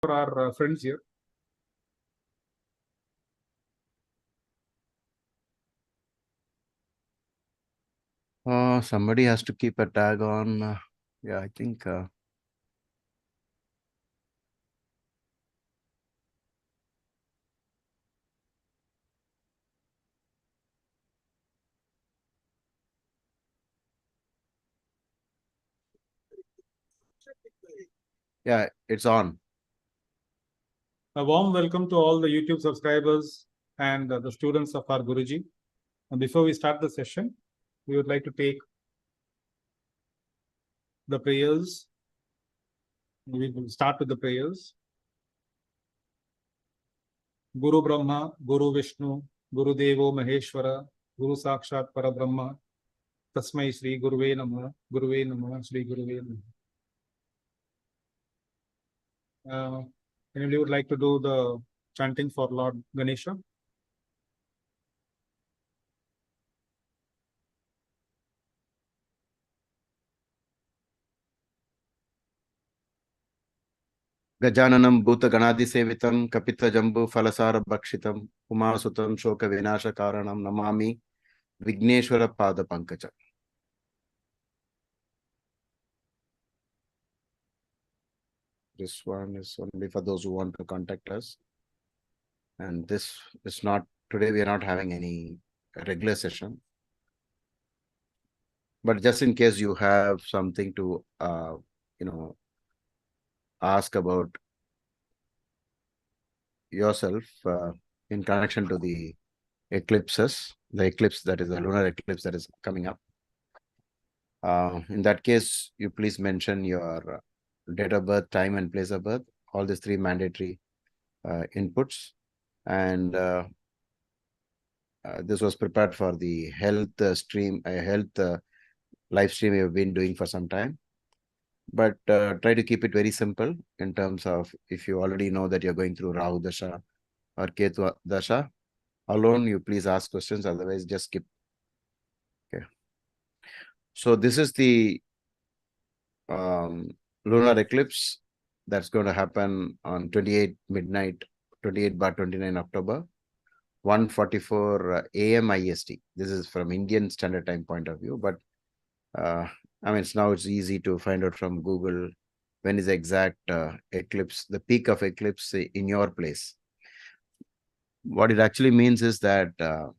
for our friends here. Somebody has to keep a tag on. Yeah, I think. Yeah, it's on. A warm welcome to all the YouTube subscribers and the students of our Guruji. And before we start the session, we would like to take the prayers. We will start with the prayers. Guru Brahma, Guru Vishnu, Guru Devo Maheshwara, Guru Sakshat Parabrahma, Tasmai Sri Guruve Namah, Guruve Namah, Sri Guruve Namah. Anybody would like to do the chanting for Lord Ganesha? Gajananam Bhuta Ganadi Sevitam Kapita Jambu Falasara Bhakshitam Kumar Sutam Shoka Vinasha Karanam Namami Vigneshwara Pada Pankaja. This one is only for those who want to contact us. And this is not, today we are not having any regular session. But just in case you have something to, ask about yourself in connection to the eclipses, the eclipse that is the lunar eclipse that is coming up. In that case, you please mention your date of birth, time and place of birth, all these three mandatory inputs. And this was prepared for the health stream, live stream we have been doing for some time. But try to keep it very simple in terms of if you already know that you're going through Rahu Dasha or Ketu Dasha, alone you please ask questions, otherwise just skip. Okay. So this is the lunar eclipse that's going to happen on 28 midnight, 28 by 29 October, 1:44 a.m. IST. This is from Indian Standard Time point of view, but it's easy to find out from Google when is the exact eclipse, the peak of eclipse in your place. What it actually means is that the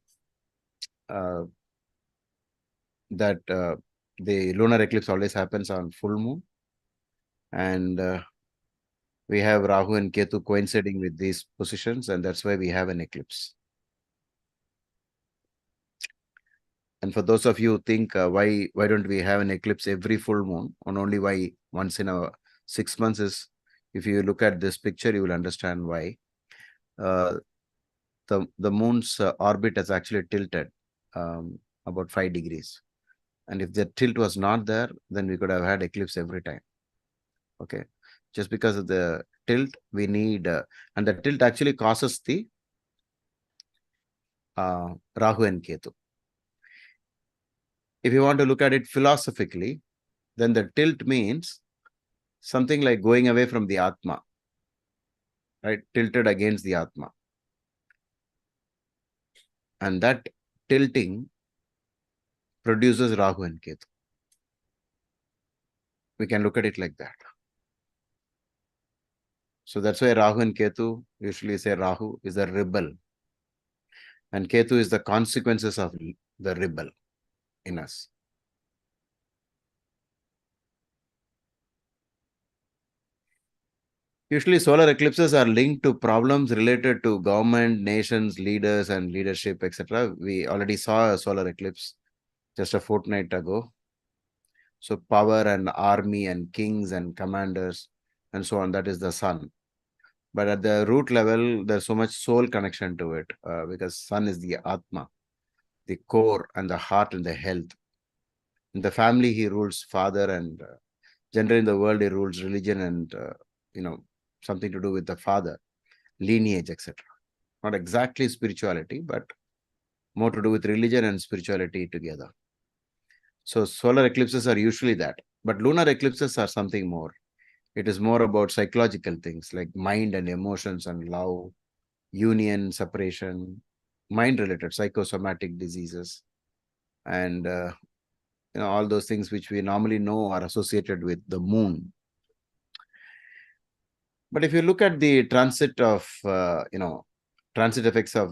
lunar eclipse always happens on full moon, and we have Rahu and Ketu coinciding with these positions, and that's why we have an eclipse. And for those of you who think why don't we have an eclipse every full moon, and only why once in 6 months, is if you look at this picture, you will understand why. The moon's orbit has actually tilted about 5 degrees. And if the tilt was not there, then we could have had eclipse every time. Okay. Just because of the tilt, we need, and the tilt actually causes the Rahu and Ketu. If you want to look at it philosophically, then the tilt means something like going away from the Atma, right? Tilted against the Atma. And that tilting produces Rahu and Ketu. We can look at it like that. So that's why Rahu and Ketu, usually say Rahu is a rebel, and Ketu is the consequences of the rebel in us. Usually solar eclipses are linked to problems related to government, nations, leaders, and leadership, etc. We already saw a solar eclipse just a fortnight ago. So power and army and kings and commanders and so on, that is the sun. But at the root level, there's so much soul connection to it because sun is the Atma, the core and the heart and the health. In the family, he rules father, and generally in the world, he rules religion and, something to do with the father, lineage, etc. Not exactly spirituality, but more to do with religion and spirituality together. So solar eclipses are usually that. But lunar eclipses are something more. It is more about psychological things like mind and emotions and love, union, separation, mind-related psychosomatic diseases, and all those things which we normally know are associated with the moon. But if you look at the transit of transit effects of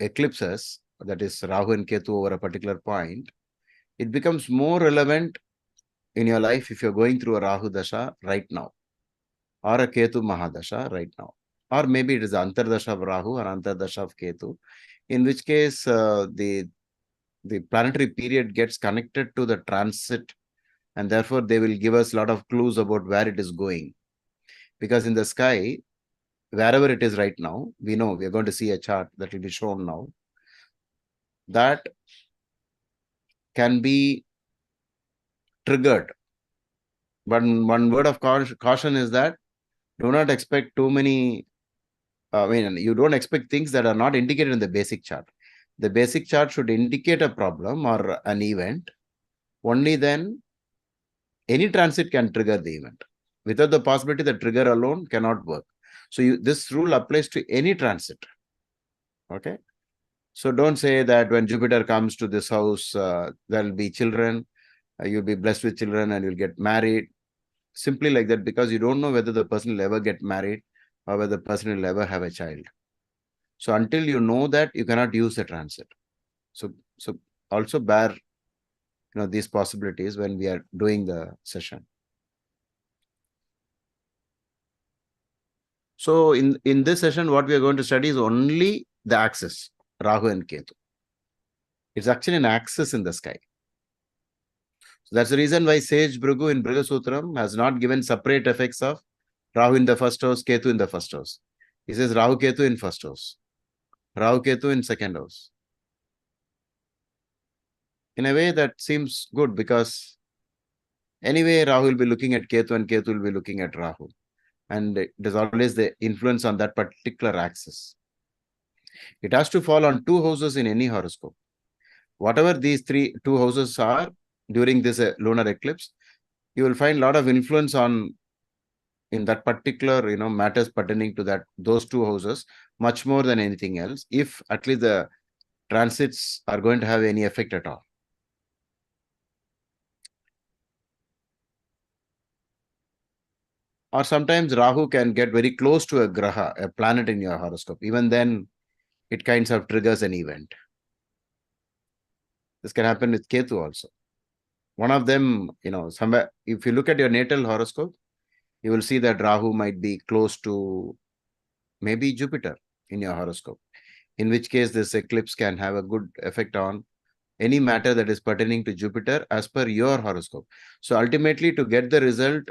eclipses, that is Rahu and Ketu over a particular point, it becomes more relevant in your life if you're going through a Rahu Dasha right now, or a Ketu Mahadasha right now, or maybe it is Antardasha of Rahu or Antardasha of Ketu, in which case the planetary period gets connected to the transit, and therefore they will give us a lot of clues about where it is going. Because in the sky, wherever it is right now, we know we are going to see a chart that will be shown now, that can be triggered. But one word of caution is that do not expect too many. You don't expect things that are not indicated in the basic chart. The basic chart should indicate a problem or an event. Only then any transit can trigger the event. Without the possibility, the trigger alone cannot work. So this rule applies to any transit. Okay. So don't say that when Jupiter comes to this house, there will be children, you'll be blessed with children and you'll get married. Simply like that, because you don't know whether the person will ever get married or whether the person will ever have a child. So until you know that, you cannot use the transit. So also bear these possibilities when we are doing the session. So in this session, what we are going to study is only the axis, Rahu and Ketu. It's actually an axis in the sky. So that's the reason why Sage Bhrigu in Bhrigu Sutram has not given separate effects of Rahu in the first house, Ketu in the first house. He says Rahu Ketu in first house, Rahu Ketu in second house. In a way that seems good, because anyway Rahu will be looking at Ketu and Ketu will be looking at Rahu. And it is always the influence on that particular axis. It has to fall on two houses in any horoscope. Whatever these two houses are during this lunar eclipse, you will find a lot of influence in that particular matters pertaining to those two houses much more than anything else, if at least the transits are going to have any effect at all. Or sometimes Rahu can get very close to a graha, a planet in your horoscope. Even then, it kinds of triggers an event. This can happen with Ketu also. One of them, somewhere, if you look at your natal horoscope, you will see that Rahu might be close to maybe Jupiter in your horoscope, in which case this eclipse can have a good effect on any matter that is pertaining to Jupiter as per your horoscope. So ultimately, to get the result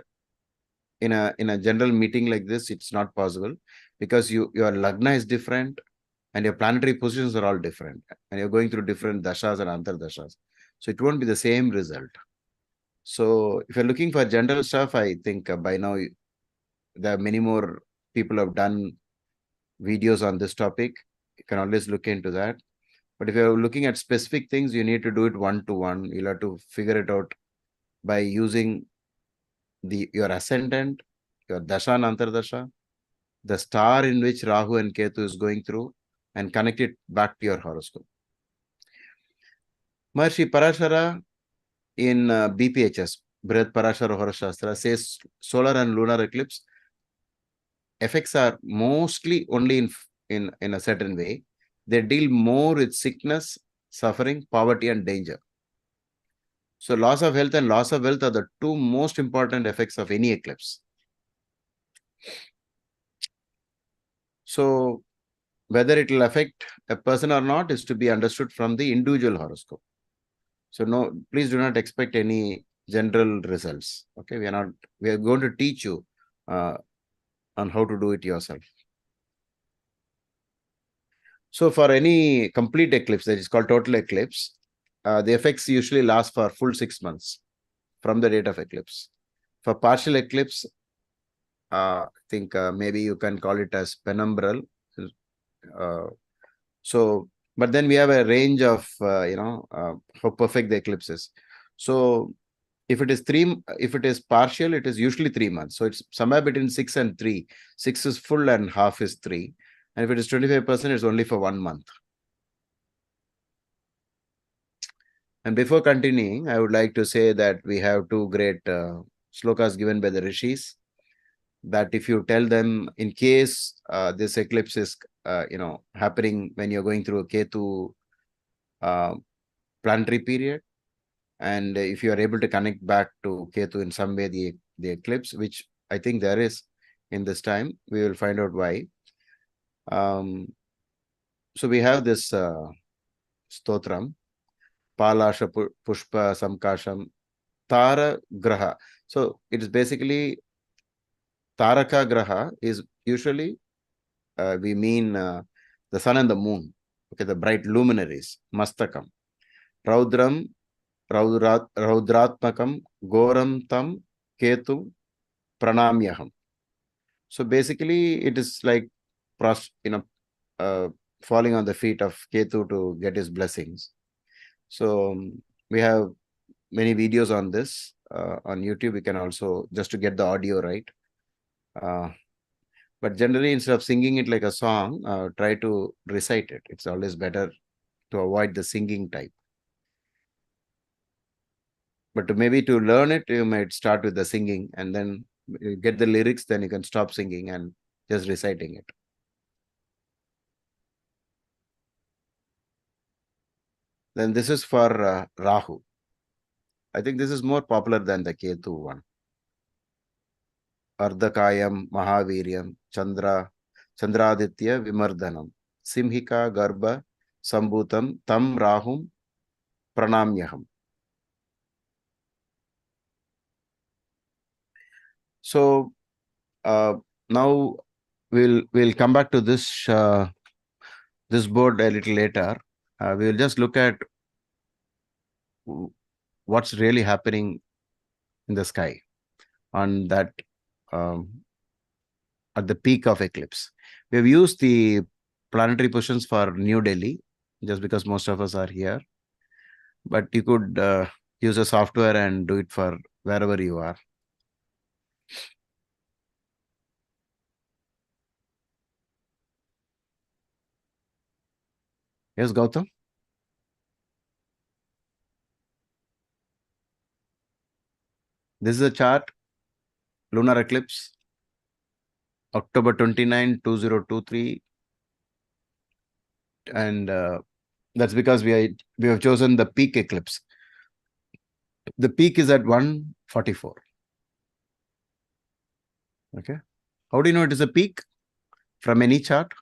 in a general meeting like this, it's not possible, because your lagna is different and your planetary positions are all different, and you're going through different dashas and antardashas. So it won't be the same result. So if you're looking for general stuff, I think by now there are many more people have done videos on this topic. You can always look into that. But if you're looking at specific things, you need to do it one-to-one. You'll have to figure it out by using your ascendant, your dasha and antardasha, the star in which Rahu and Ketu is going through, and connect it back to your horoscope. Maharishi Parashara in BPHS, Brihat Parashara Horoshastra, says solar and lunar eclipse effects are mostly only in a certain way. They deal more with sickness, suffering, poverty, and danger. So loss of health and loss of wealth are the two most important effects of any eclipse. So whether it will affect a person or not is to be understood from the individual horoscope. So no, please do not expect any general results. Okay, we are going to teach you on how to do it yourself. So for any complete eclipse, that is called total eclipse, the effects usually last for full 6 months from the date of eclipse. For partial eclipse, I think maybe you can call it as penumbral. But then we have a range of, how perfect the eclipse is. So if it is partial, it is usually 3 months. So it's somewhere between 6 and 3. 6 is full and half is 3. And if it is 25%, it's only for 1 month. And before continuing, I would like to say that we have two great slokas given by the rishis, that if you tell them, in case this eclipse is happening when you're going through a Ketu planetary period, and if you are able to connect back to Ketu in some way, the eclipse, which I think there is in this time, we will find out why. So we have this stotram, Palasha Pushpa Samkasham Tara Graha. So it is basically Taraka Graha is usually we mean the sun and the moon. Okay, the bright luminaries, Mastakam. Raudram, Raudratmakam, Goram Tam, Ketu, Pranamyaham. So basically, it is like falling on the feet of Ketu to get his blessings. So we have many videos on this on YouTube. We can also, just to get the audio right. But generally, instead of singing it like a song, try to recite it. It's always better to avoid the singing type. But maybe to learn it, you might start with the singing, and then you get the lyrics, then you can stop singing and just reciting it. Then this is for Rahu. I think this is more popular than the Ketu one. Ardhakayam, Mahaviryam, Chandraditya, Vimardhanam, Simhika, Garbha, Sambhutam, Tam Rahum, Pranamyaham. So now we'll come back to this this board a little later. We will just look at what's really happening in the sky on that at the peak of eclipse. We have used the planetary positions for New Delhi just because most of us are here, but you could use a software and do it for wherever you are. Yes, Gautam? This is a chart, lunar eclipse, October 29, 2023. And that's because we have chosen the peak eclipse. The peak is at 144. Okay. How do you know it is a peak? From any chart?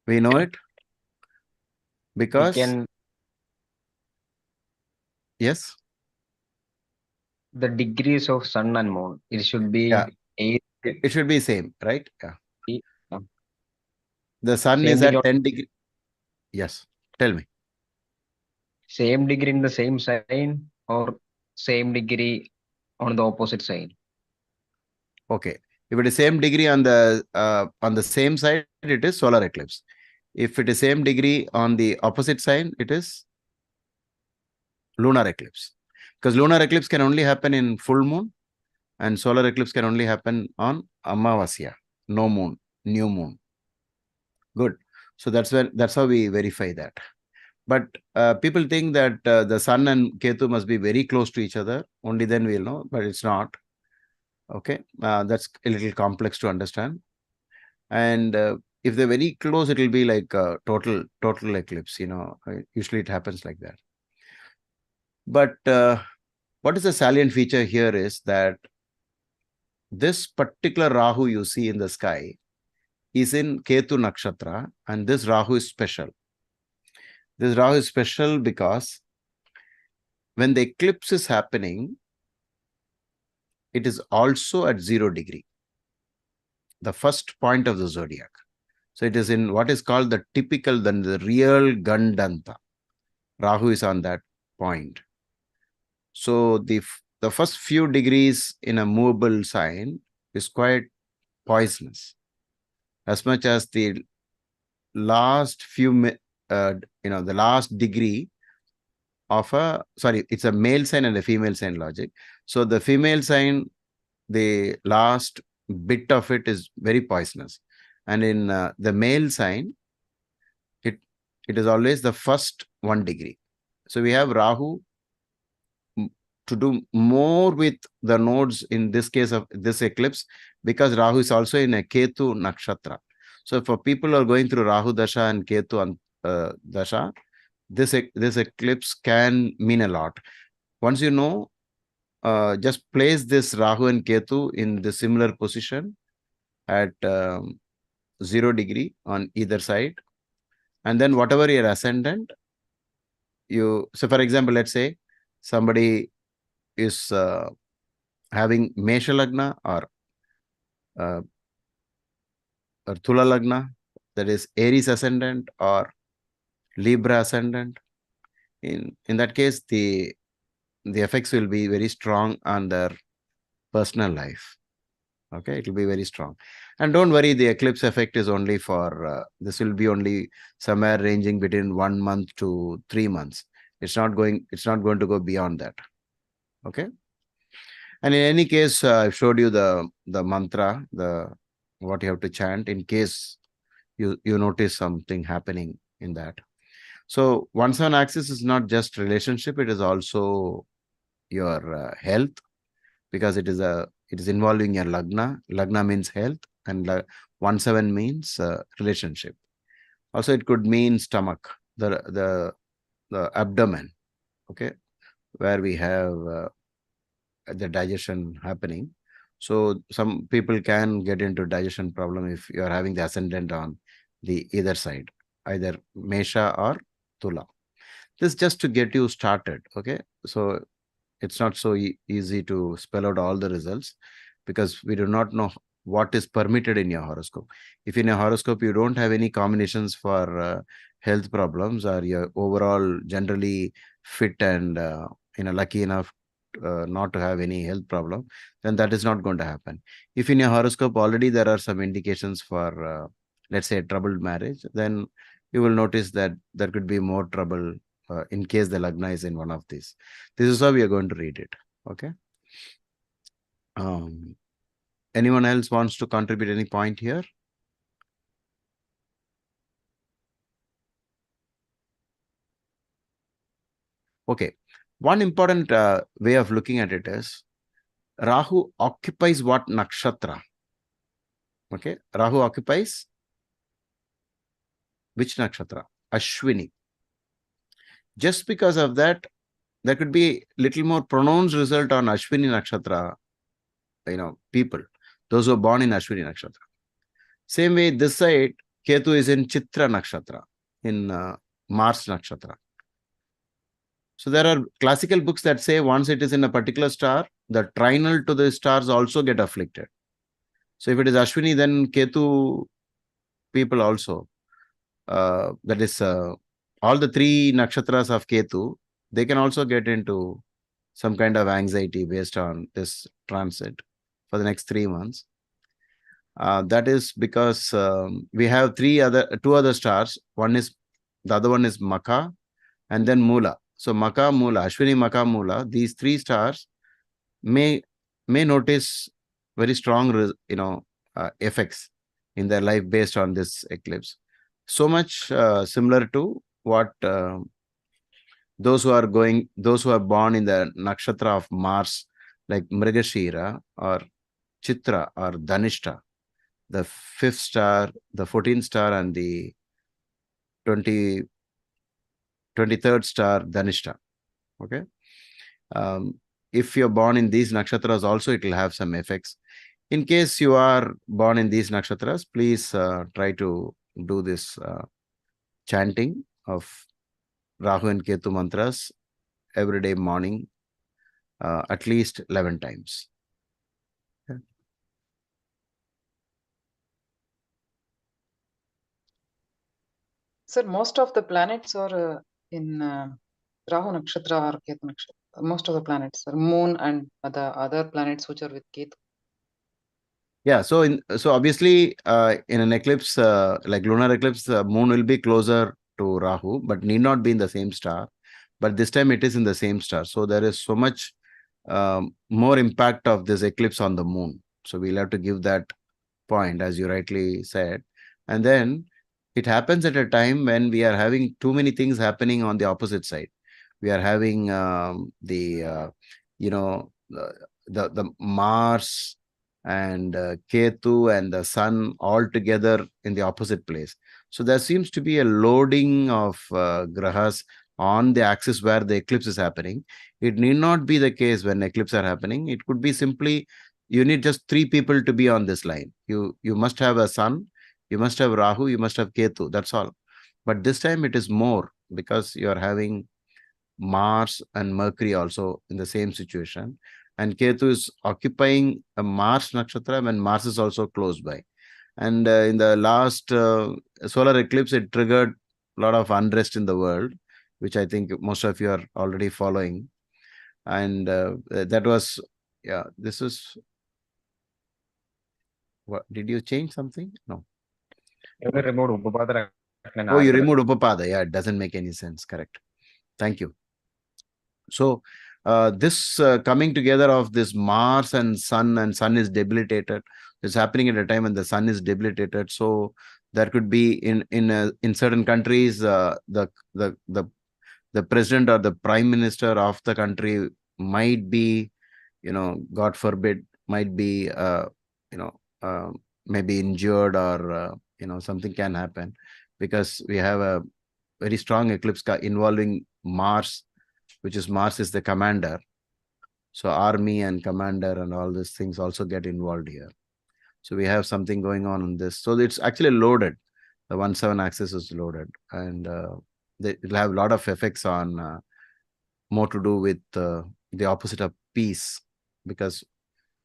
We know it because yes, the degrees of sun and moon, it should be it should be same, right? Yeah. Yeah. The sun Same is at degree 10 degrees. Yes. Tell me. Same degree in the same sign or same degree on the opposite side? Okay. If it is same degree on the same side, it is solar eclipse. If it is same degree on the opposite side, it is lunar eclipse. Because lunar eclipse can only happen in full moon, and solar eclipse can only happen on Amavasya, no moon, new moon. Good. So that's how we verify that. But people think that the sun and Ketu must be very close to each other. Only then we'll know, but it's not. Okay. That's a little complex to understand. And if they're very close, it will be like a total eclipse. Usually it happens like that. But what is the salient feature here is that this particular Rahu you see in the sky is in Ketu Nakshatra, and this Rahu is special. This Rahu is special because when the eclipse is happening, it is also at 0 degree, the first point of the zodiac. So it is in what is called the typical, the real Gandanta. Rahu is on that point. So the first few degrees in a movable sign is quite poisonous, as much as the last few, the last degree of a, sorry, it's a male sign and a female sign logic. So the female sign, the last bit of it is very poisonous. And in the male sign, it is always the first 1 degree. So we have Rahu to do more with the nodes in this case of this eclipse, because Rahu is also in a Ketu nakshatra. So for people who are going through Rahu Dasha and Ketu Dasha, this eclipse can mean a lot. Once you know, just place this Rahu and Ketu in the similar position at 0 degree on either side. And then whatever your ascendant, so for example, let's say somebody is having Mesha Lagna or Tula Lagna, that is Aries ascendant or Libra ascendant. In that case, the effects will be very strong on their personal life. Okay, it will be very strong. And don't worry, the eclipse effect is only for, this will be only somewhere ranging between 1 month to 3 months. It's not going to go beyond that. Okay. And in any case, I've showed you the mantra, what you have to chant in case you notice something happening in that. So 1/7 axis is not just relationship, it is also your health, because it is involving your lagna. Lagna means health, and 1/7 means relationship. Also, it could mean stomach, the abdomen, okay, where we have the digestion happening. So some people can get into digestion problem if you are having the ascendant on the either side, either Mesha or Tula. This just to get you started, okay? So it's not so easy to spell out all the results, because we do not know what is permitted in your horoscope. If in your horoscope you don't have any combinations for health problems, or you're overall generally fit and lucky enough not to have any health problem, then that is not going to happen. If in your horoscope already there are some indications for let's say troubled marriage, then you will notice that there could be more trouble in case the lagna is in one of these. This is how we are going to read it. Okay. Anyone else wants to contribute any point here? Okay. One important way of looking at it is Rahu occupies what nakshatra? Okay. Rahu occupies which nakshatra? Ashwini. Just because of that, there could be little more pronounced result on Ashwini nakshatra, people, those who are born in Ashwini nakshatra. Same way, this side, Ketu is in Chitra nakshatra, in Mars nakshatra. So there are classical books that say once it is in a particular star, the trinal to the stars also get afflicted. So if it is Ashwini, then Ketu people also, that is all the 3 nakshatras of Ketu, they can also get into some kind of anxiety based on this transit for the next 3 months. That is because we have 2 other stars. The other one is Maka and then Mula. So Maka, Mula, Ashwini, Maka, Mula, these 3 stars may notice very strong, effects in their life based on this eclipse. So much similar to what those who are born in the nakshatra of Mars, like Mrigashira or Chitra or Dhanishta, the 5th star, the 14th star, and the 23rd star, Dhanishta. Okay. If you're born in these nakshatras also, it will have some effects. In case you are born in these nakshatras, please try to do this chanting of Rahu and Ketu mantras every day morning, at least 11 times. Okay. Sir, most of the planets are in Rahu Nakshatra or Ketu Nakshatra. Most of the planets, are Moon and the other planets which are with Ketu. Yeah, so obviously in an eclipse, like lunar eclipse, Moon will be closer to Rahu, but need not be in the same star. but this time it is in the same star. So there is so much more impact of this eclipse on the moon. So we'll have to give that point, as you rightly said. And then it happens at a time when we are having too many things happening on the opposite side. We are having the Mars and Ketu and the Sun all together in the opposite place. So there seems to be a loading of grahas on the axis where the eclipse is happening. It need not be the case when eclipses are happening. It could be simply you need just 3 people to be on this line. You must have a Sun, you must have Rahu, you must have Ketu. That's all. But this time it is more because you are having Mars and Mercury also in the same situation. And Ketu is occupying a Mars nakshatra when Mars is also close by. And in the last solar eclipse, it triggered a lot of unrest in the world, which I think most of you are already following. And that was, yeah, this is, what, did you change something? No. You removed Upapada. Oh, you removed Upapada. Yeah, it doesn't make any sense. Correct. Thank you. So this coming together of this Mars and Sun is debilitated. It's happening at a time when the Sun is debilitated. So there could be in certain countries the president or the prime minister of the country might be, God forbid, might be maybe injured, or something can happen, because we have a very strong eclipse involving Mars, which is Mars is the commander. So army and commander and all these things also get involved here. So we have something going on in this. So it's actually loaded. The 1/7 axis is loaded, and it will have a lot of effects on more to do with the opposite of peace. Because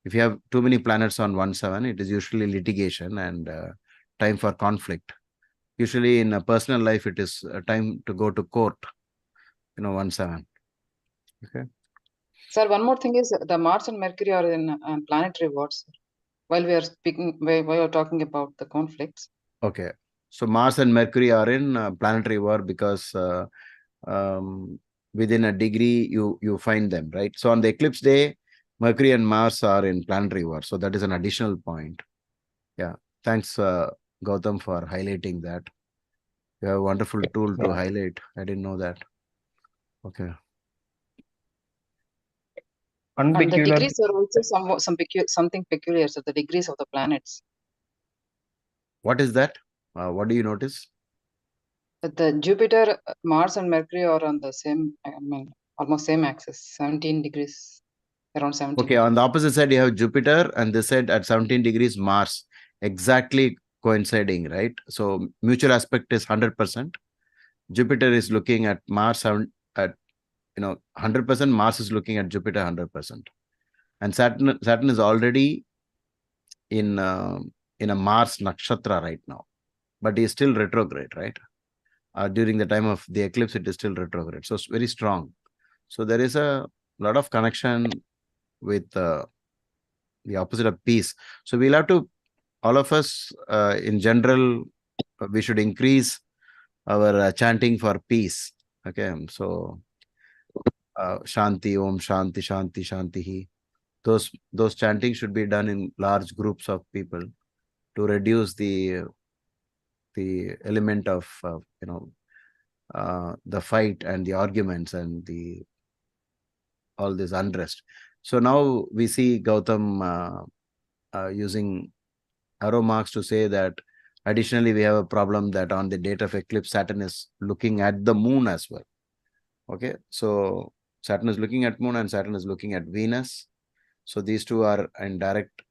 if you have too many planets on 1/7, it is usually litigation and time for conflict. Usually in a personal life, it is a time to go to court, 1/7. Okay. Sir, one more thing is the Mars and Mercury are in planetary wards. While we are speaking, while we are talking about the conflicts. Okay. So Mars and Mercury are in planetary war because within a degree you find them, right? So on the eclipse day, Mercury and Mars are in planetary war. So that is an additional point. Yeah. Thanks, Gautam, for highlighting that. You have a wonderful tool to highlight. I didn't know that. Okay. And the Unpeculiar. degrees are also something peculiar. So the degrees of the planets. What is that? What do you notice? The Jupiter, Mars, and Mercury are on the same, almost same axis, 17 degrees, around 17. Okay, on the opposite side, you have Jupiter, and this side at 17 degrees, Mars. Exactly coinciding, right? So mutual aspect is 100%. Jupiter is looking at Mars at 100%. Mars is looking at Jupiter 100%. And Saturn is already in a Mars nakshatra right now, but he is still retrograde, right? During the time of the eclipse, it is still retrograde. So it's very strong. So there is a lot of connection with the opposite of peace. So we'll have to, all of us in general, we should increase our chanting for peace. Okay. So Shanti, Om Shanti, Shanti, Shanti. Those chanting should be done in large groups of people to reduce the element of the fight and the arguments and all this unrest. So now we see Gautam using arrow marks to say that additionally we have a problem that on the date of eclipse, Saturn is looking at the moon as well. Okay, so Saturn is looking at moon and Saturn is looking at Venus. So these two are in direct,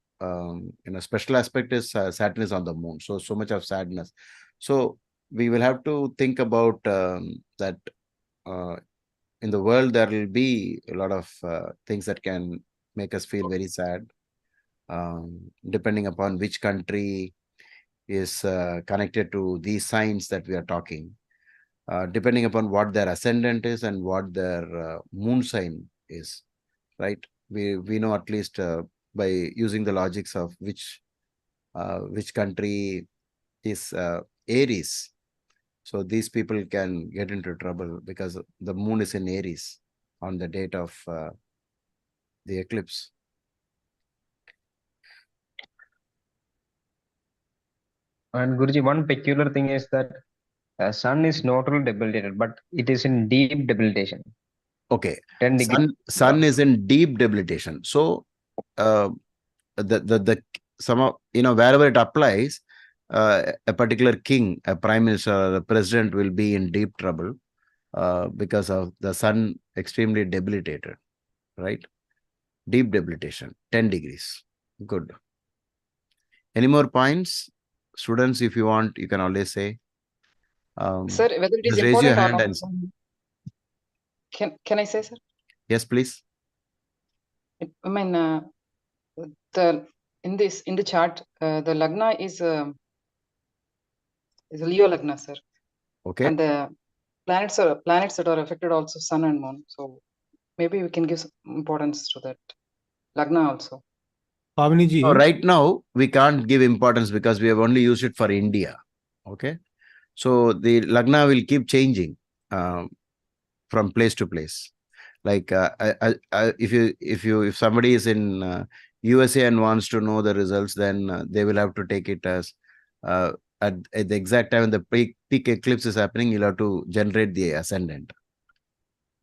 special aspect is Saturn is on the moon. So much of sadness. So we will have to think about that in the world, there will be a lot of things that can make us feel very sad, depending upon which country is connected to these signs that we are talking, depending upon what their ascendant is and what their moon sign is, right? We know at least by using the logics of which country is Aries. So these people can get into trouble because the moon is in Aries on the date of the eclipse. And Guruji, one peculiar thing is that sun is not really debilitated, but it is in deep debilitation. Okay. 10 degrees. Sun is in deep debilitation. So some of, wherever it applies, a particular king, a prime minister, a president will be in deep trouble because of the sun extremely debilitated, right? Deep debilitation, 10 degrees. Good. Any more points? Students, if you want, you can always say. Sir, whether it is Just raise your important or hand not, and can I say, sir? yes, please. I mean, in the chart, the Lagna is a Leo Lagna, sir. Okay. And the planets that are affected also Sun and Moon. So maybe we can give some importance to that Lagna also. Pavani ji, So right now, we can't give importance because we have only used it for India. Okay. So the Lagna will keep changing from place to place. Like if somebody is in USA and wants to know the results, then they will have to take it as at the exact time when the peak eclipse is happening, you'll have to generate the ascendant.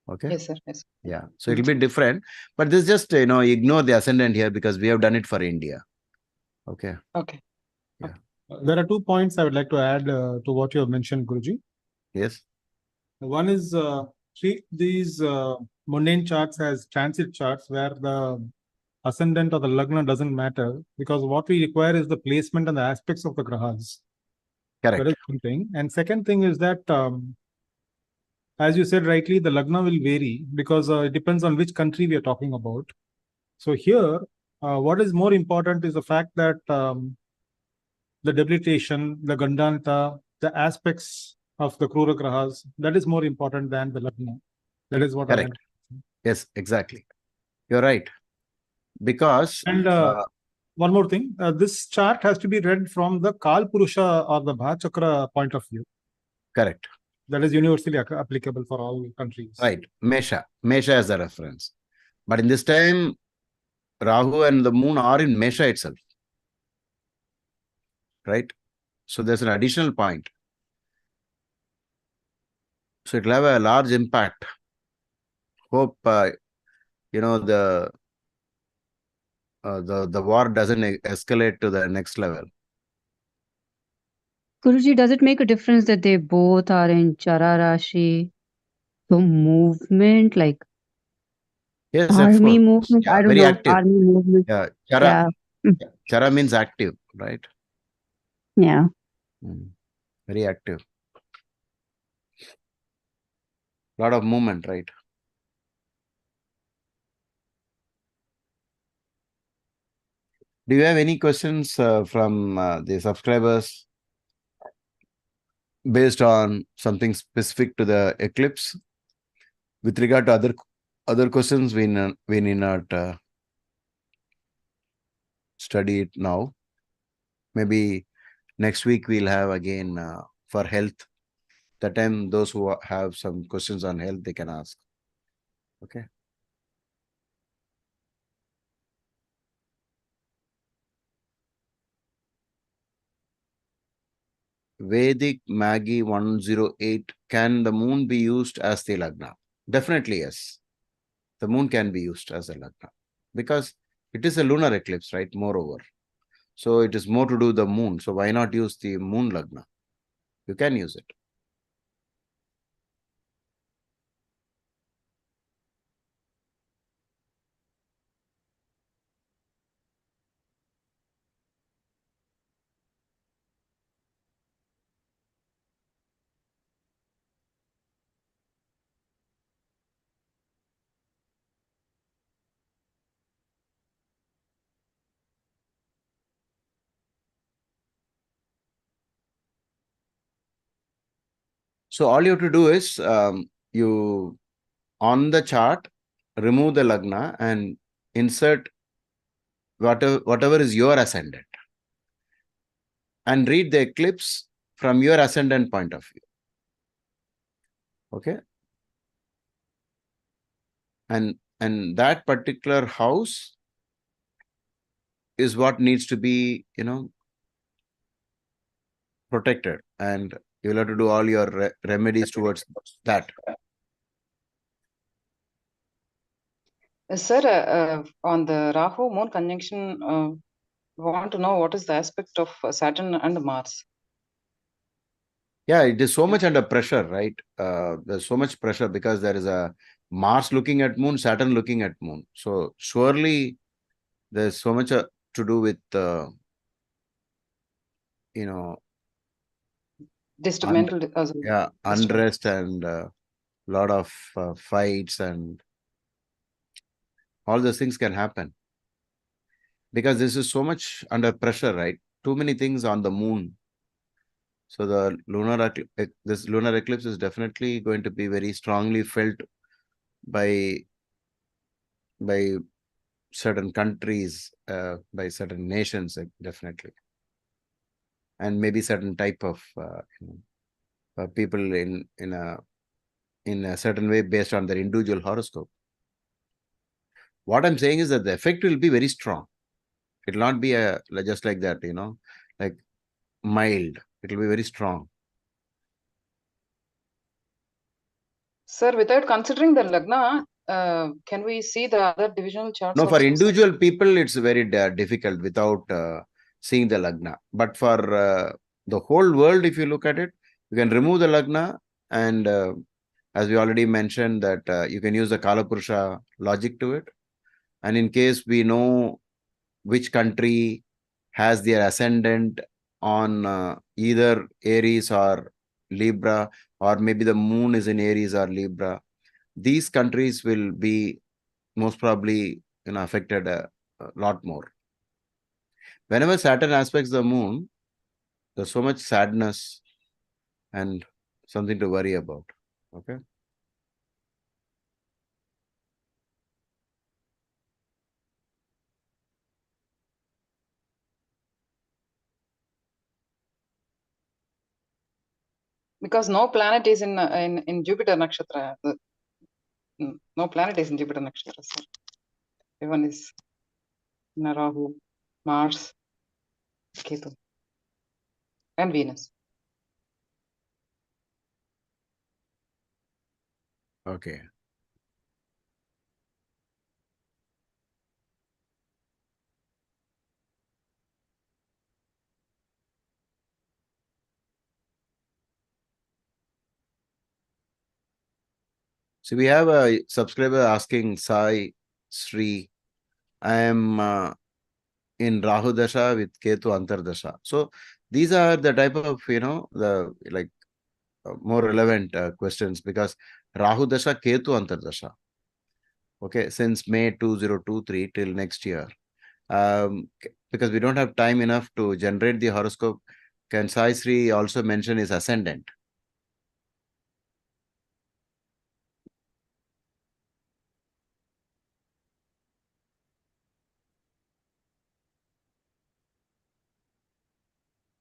Okay. Yes, sir. Yes. Yeah. So it'll be different, but this just, ignore the ascendant here because we have done it for India. Okay. Okay. there are 2 points I would like to add to what you have mentioned, Guruji. Yes. One is treat these mundane charts as transit charts where the ascendant or the lagna doesn't matter, because what we require is the placement and the aspects of the grahas. That Correct. is one thing. And second thing is that, as you said rightly, the lagna will vary because it depends on which country we are talking about. So here, what is more important is the fact that the debilitation, the Gandanta, the aspects of the Krura Grahas, that is more important than the Lagna. That is what I Correct. want. Yes, exactly. You're right. Because And one more thing, this chart has to be read from the Kal Purusha or the Bhachakra point of view. correct. That is universally applicable for all countries. Right. Mesha as a reference. But in this time, Rahu and the moon are in Mesha itself. Right. So there's an additional point. So it'll have a large impact. Hope the war doesn't escalate to the next level. Guruji, does it make a difference that they both are in Chara Rashi? So movement, like Yes, of army course. movement, Yeah, I don't very know, active. army movement. Yeah, Yeah. Chara means active, right? Yeah. Very active. Lot of movement, right? Do you have any questions from the subscribers based on something specific to the eclipse? With regard to other questions, we need not study it now. Maybe next week we'll have again for health. That time, those who have some questions on health, they can ask. Okay. Vedic Maggie 108. Can the moon be used as the Lagna? Definitely, yes. The moon can be used as a Lagna because it is a lunar eclipse, right? Moreover. So it is more to do the moon. So why not use the moon Lagna? You can use it. So all you have to do is you on the chart, remove the Lagna and insert whatever is your ascendant and read the eclipse from your ascendant point of view. Okay. And that particular house is what needs to be, protected, and you'll have to do all your remedies towards that. Sir, on the Rahu Moon conjunction, want to know what is the aspect of Saturn and Mars? Yeah, it is so much under pressure, right? There's so much pressure because there is a Mars looking at Moon, Saturn looking at Moon. So surely there's so much to do with, Mental unrest and a lot of fights, and all those things can happen because this is so much under pressure, right? Too many things on the Moon. So the this lunar eclipse is definitely going to be very strongly felt by certain countries, by certain nations, definitely, and maybe certain type of people in a certain way based on their individual horoscope. What I'm saying is that the effect will be very strong. It will not be just like that, like mild. It will be very strong. Sir, without considering the Lagna, can we see the other divisional charts? No, for also, individual people, it's very difficult without seeing the Lagna. But for the whole world, if you look at it, you can remove the Lagna, and as we already mentioned, that you can use the Kalapurusha logic to it. And in case we know which country has their ascendant on either Aries or Libra, or maybe the moon is in Aries or Libra, these countries will be most probably affected a lot more. Whenever Saturn aspects the moon, there's so much sadness and something to worry about. Okay. Because no planet is in Jupiter Nakshatra. No planet is in Jupiter Nakshatra, sir. Everyone is in Rahu, Mars, Ketu, and Venus. Okay. So we have a subscriber asking Sai Sri, I am in Rahu Dasha with Ketu Antar Dasha. So these are the type of, the more relevant questions, because Rahu Dasha, Ketu Antar Dasha. Okay, since May 2023 till next year. Because we don't have time enough to generate the horoscope, can Sai Sri also mention his ascendant?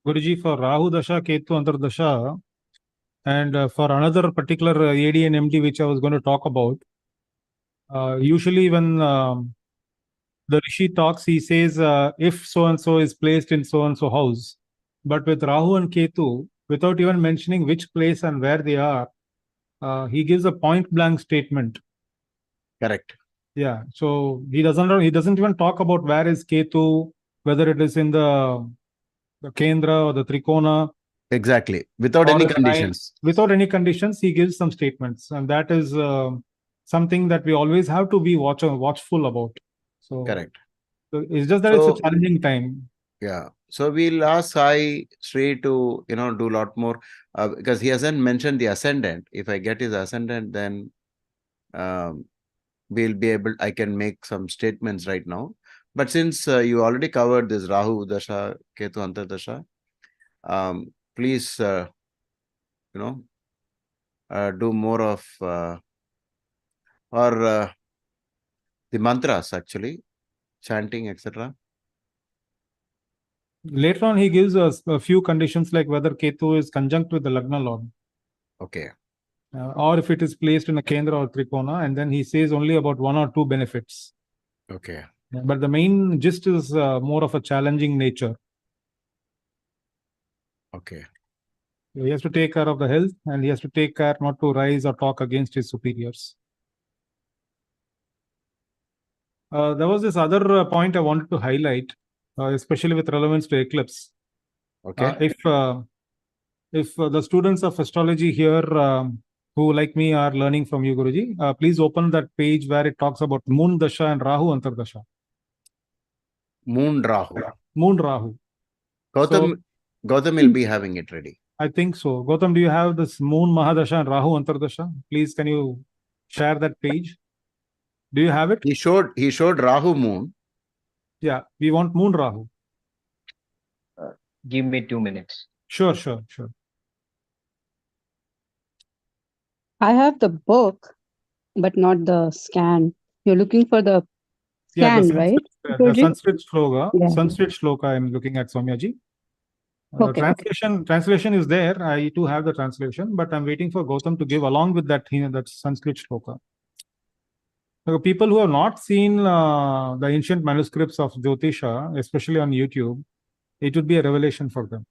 Guruji, for Rahu Dasha, Ketu Antar Dasha, and for another particular AD and MD which I was going to talk about, usually when the Rishi talks, he says if so and so is placed in so and so house. But with Rahu and Ketu, without even mentioning which place and where they are, he gives a point blank statement. Correct. Yeah. So he doesn't even talk about where is Ketu, whether it is in the Kendra or the Trikona. Exactly. Without any conditions. Without any conditions, he gives some statements, and that is something that we always have to be watchful about. So correct. So it's just that it's a challenging time. Yeah. So we'll ask Sai Sri to, do a lot more because he hasn't mentioned the ascendant. If I get his ascendant, then we'll be able, I can make some statements right now. But since you already covered this Rahu Dasha, Ketu Antar Dasha, please, do more of or the mantras, actually, chanting, etc. Later on, he gives us a few conditions like whether Ketu is conjunct with the Lagna Lord. Okay. or if it is placed in a Kendra or Trikona, and then he says only about 1 or 2 benefits. Okay. But the main gist is more of a challenging nature. Okay. He has to take care of the health, and he has to take care not to rise or talk against his superiors. There was this other point I wanted to highlight, especially with relevance to eclipse. Okay. If the students of astrology here who like me are learning from you, Guruji, please open that page where it talks about Moon Dasha and Rahu Antardasha. Moon Rahu. Moon Rahu. Gautam will be having it ready. I think so. Gautam, do you have this Moon Mahadasha and Rahu Antardasha? Please, can you share that page? Do you have it? He showed Rahu Moon. Yeah, we want Moon Rahu. Give me 2 minutes. Sure. I have the book, but not the scan. You're looking for the scan, right? The Sanskrit Shloka. Yeah. Sanskrit Shloka I'm looking at, Soumyaji. Okay. Translation is there. I too have the translation, but I'm waiting for Gautam to give along with that, that Sanskrit Shloka. So people who have not seen the ancient manuscripts of Jyotisha, especially on YouTube, it would be a revelation for them.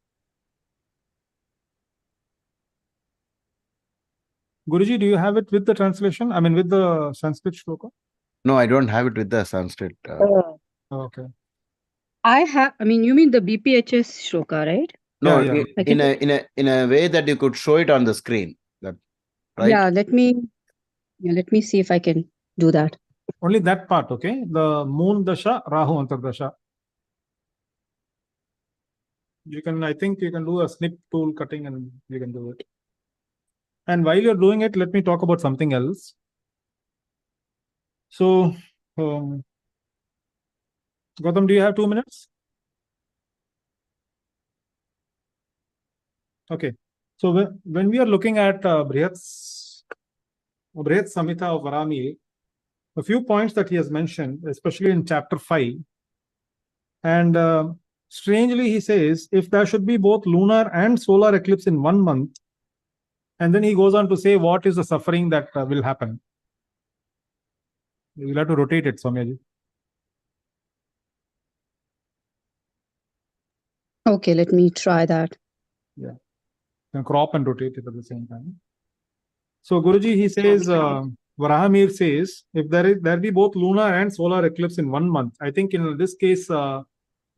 Guruji, do you have it with the translation? I mean, with the Sanskrit Shloka? No, I don't have it with the Sanskrit. Okay. You mean the BPHS shloka, right? No, Yeah. in a way that you could show it on the screen. That, right? Yeah, let me see if I can do that. Only that part, okay? The Moon Dasha, Rahu Antardasha. I think you can do a snip tool cutting and you can do it. And while you're doing it, let me talk about something else. So, Gautam, do you have 2 minutes? Okay. So when we are looking at Brihat Samhita of Varami, a few points that he has mentioned, especially in chapter 5, and strangely he says, if there should be both lunar and solar eclipse in 1 month, and then he goes on to say what is the suffering that will happen. You'll have to rotate it, Soumyaji. Okay, let me try that. Yeah. You can crop and rotate it at the same time. So Guruji, he says, Varahamir says, if there be both lunar and solar eclipse in 1 month, I think in this case,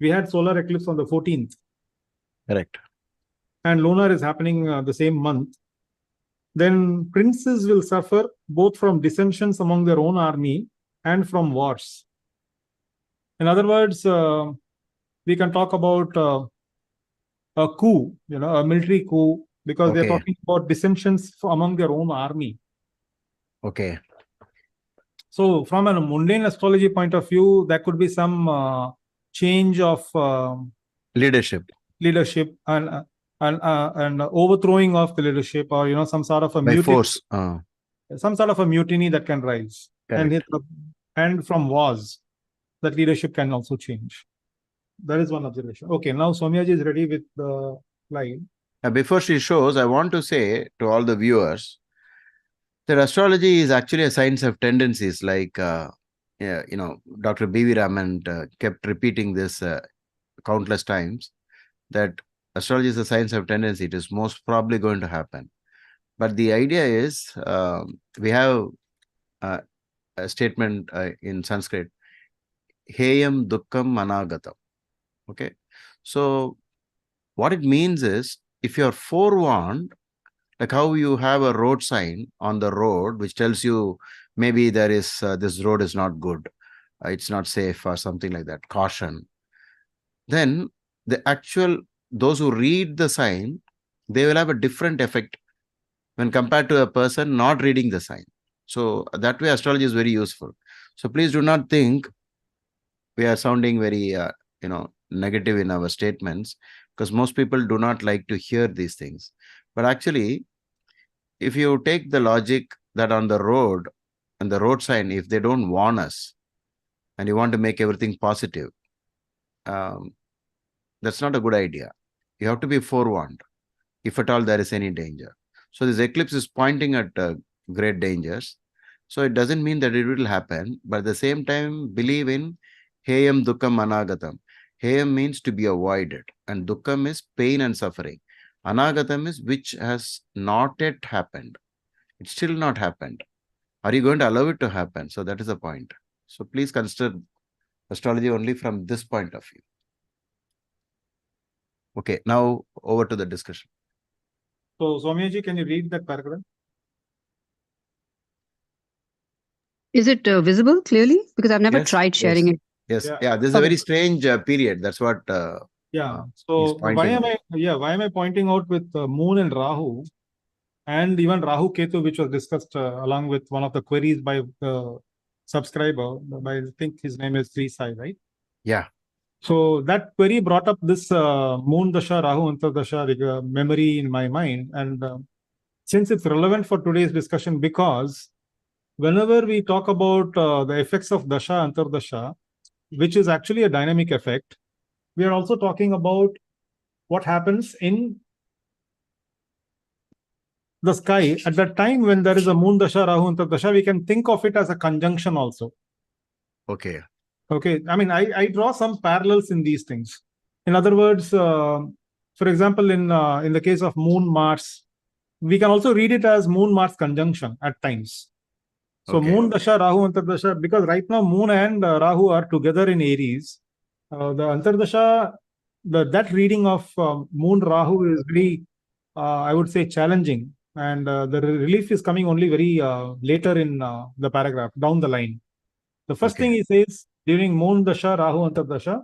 we had solar eclipse on the 14th. Correct. And lunar is happening the same month. Then princes will suffer both from dissensions among their own army and from wars. In other words, we can talk about a coup, a military coup, because they're talking about dissensions among their own army. Okay. So from a mundane astrology point of view, there could be some change of leadership and overthrowing of the leadership, or some sort of a mutiny, force. Some sort of a mutiny that can rise. And from wars, that leadership can also change. That is one observation. Okay, now Soumyaji is ready with the slide. Before she shows, I want to say to all the viewers that astrology is actually a science of tendencies. Like, Dr. B.V. Raman kept repeating this countless times, that astrology is a science of tendency. It is most probably going to happen. But the idea is, we have a statement in Sanskrit, Heyam Dukkham Managatam. Okay. So what it means is, if you're forewarned, like how you have a road sign on the road, which tells you maybe there is, this road is not good, it's not safe or something like that, caution. Then those who read the sign, they will have a different effect when compared to a person not reading the sign. So that way astrology is very useful. So please do not think we are sounding very, negative in our statements, because most people do not like to hear these things. But actually, if you take the logic that on the road and the road sign, if they don't warn us and you want to make everything positive, that's not a good idea. You have to be forewarned if at all there is any danger. So this eclipse is pointing at great dangers. So it doesn't mean that it will happen, but at the same time, believe in Heyam Dukkam Anagatam. Heyam means to be avoided, and Dukkam is pain and suffering. Anagatam is which has not yet happened. It's still not happened. Are you going to allow it to happen? So that is the point. So please consider astrology only from this point of view. Okay, now over to the discussion. So, Soumyaji, can you read that paragraph? Is it visible clearly? Because I've never Yes, tried sharing it. Yes, Yeah. yeah, this is a Okay. very strange period. That's what. Yeah. he's So why pointing am out. why am I pointing out with Moon and Rahu, and even Rahu Ketu, which was discussed along with one of the queries by the subscriber. By, I think his name is Sri Sai, right? Yeah. So that query brought up this Moon Dasha, Rahu Antardasha memory in my mind, and since it's relevant for today's discussion, because whenever we talk about the effects of Dasha Antardasha, which is actually a dynamic effect, we are also talking about what happens in the sky at that time when there is a Moon Dasha, Rahu Antardasha. We can think of it as a conjunction also. Okay. Okay, I mean, I draw some parallels in these things. In other words, for example, in the case of Moon Mars, we can also read it as Moon Mars conjunction at times. So Okay. Moon Dasha, Rahu Antardasha, because right now Moon and Rahu are together in Aries. The Antardasha, that reading of Moon Rahu is very, I would say, challenging, and the relief is coming only very later in the paragraph down the line. The first thing he says, during Moon Dasha, Rahu Antardasha,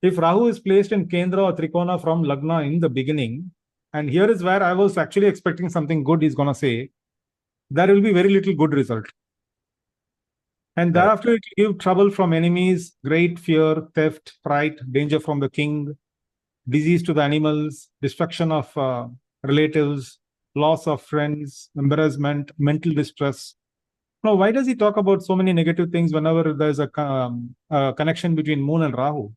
if Rahu is placed in Kendra or Trikona from Lagna in the beginning, and here is where I was actually expecting something good he's going to say, there will be very little good result. And thereafter it will give trouble from enemies, great fear, theft, fright, danger from the king, disease to the animals, destruction of relatives, loss of friends, embarrassment, mental distress. Now, why does he talk about so many negative things whenever there's a connection between Moon and Rahu?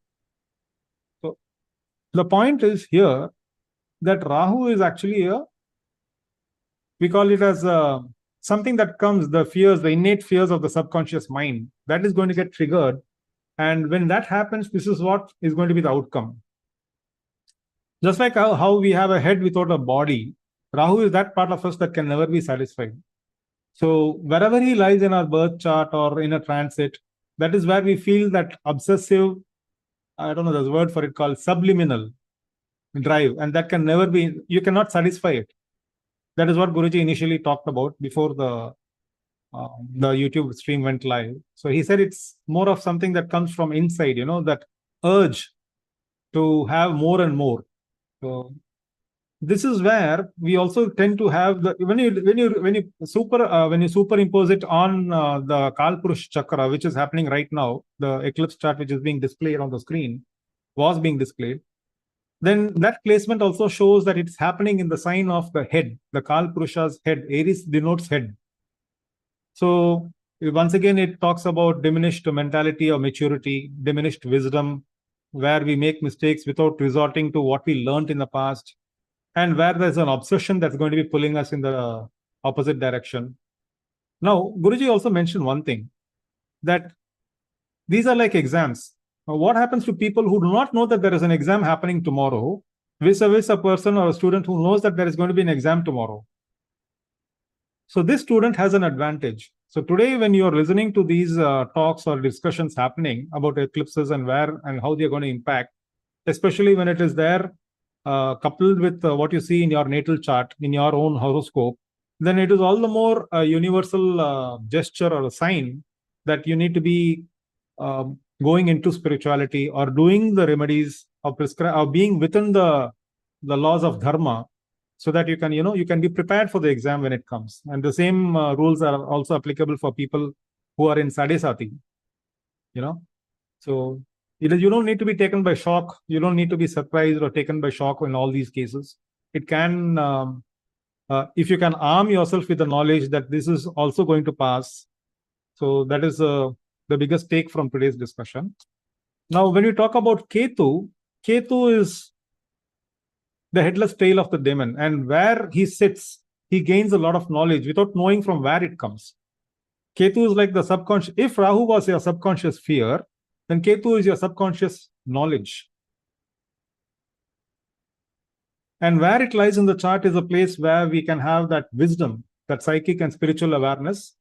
So the point is here that Rahu is actually we call it as something that comes, the fears, the innate fears of the subconscious mind, that is going to get triggered. And when that happens, this is what is going to be the outcome. Just like how we have a head without a body, Rahu is that part of us that can never be satisfied. So wherever he lies in our birth chart or in a transit, that is where we feel that obsessive, I don't know, there's a word for it called subliminal drive, and that can never be, you cannot satisfy it. That is what Guruji initially talked about before the YouTube stream went live. So he said it's more of something that comes from inside, that urge to have more and more. So this is where we also tend to have the when you superimpose it on the Kalpurush chakra, which is happening right now, the eclipse chart which is being displayed on the screen was being displayed. Then that placement also shows that it's happening in the sign of the head, the Kalpurusha's head. Aries denotes head. So once again, it talks about diminished mentality or maturity, diminished wisdom, where we make mistakes without resorting to what we learned in the past, and where there's an obsession that's going to be pulling us in the opposite direction. Now, Guruji also mentioned one thing, that these are like exams. Now, what happens to people who do not know that there is an exam happening tomorrow, vis-a-vis a person or a student who knows that there is going to be an exam tomorrow? So this student has an advantage. So today, when you're listening to these talks or discussions happening about eclipses and where and how they're going to impact, especially when it is there coupled with what you see in your natal chart, in your own horoscope, then it is all the more a universal gesture or a sign that you need to be going into spirituality or doing the remedies or being within the laws of dharma, so that you can be prepared for the exam when it comes. And the same rules are also applicable for people who are in Sadesati. So you don't need to be taken by shock. You don't need to be surprised or taken by shock in all these cases. It can, if you can arm yourself with the knowledge that this is also going to pass. So that is the biggest take from today's discussion. Now, when we talk about Ketu is the headless tail of the demon. And where he sits, he gains a lot of knowledge without knowing from where it comes. Ketu is like the subconscious. If Rahu was your subconscious fear, then Ketu is your subconscious knowledge. And where it lies in the chart is a place where we can have that wisdom, that psychic and spiritual awareness,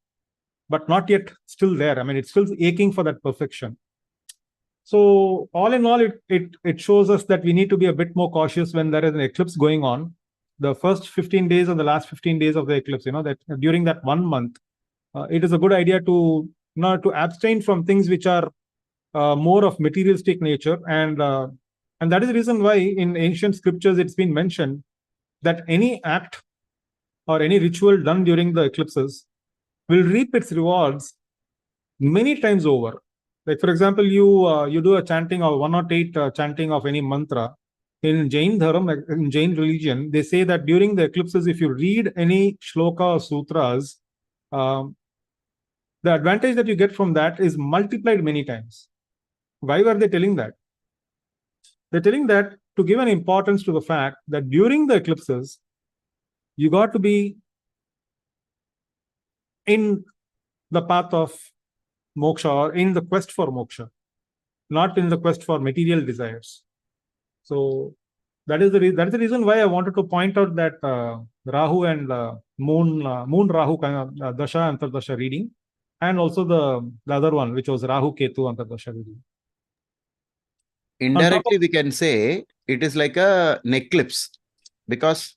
but not yet still there. I mean, it's still aching for that perfection. So all in all, it shows us that we need to be a bit more cautious when there is an eclipse going on. The first 15 days or the last 15 days of the eclipse, that during that 1 month, it is a good idea to abstain from things which are more of materialistic nature. And that is the reason why in ancient scriptures it's been mentioned that any act or any ritual done during the eclipses will reap its rewards many times over. Like, for example, you do a chanting of 108 chanting of any mantra. In Jain Dharam, in Jain religion, they say that during the eclipses, if you read any shloka or sutras, the advantage that you get from that is multiplied many times. Why were they telling that? They're telling that to give an importance to the fact that during the eclipses, you got to be in the path of moksha or in the quest for moksha, not in the quest for material desires. So that is the reason why I wanted to point out that Rahu and Moon Rahu kind of Dasha Antardasha reading, and also the other one, which was Rahu Ketu Antardasha reading. Indirectly, we can say it is like an eclipse because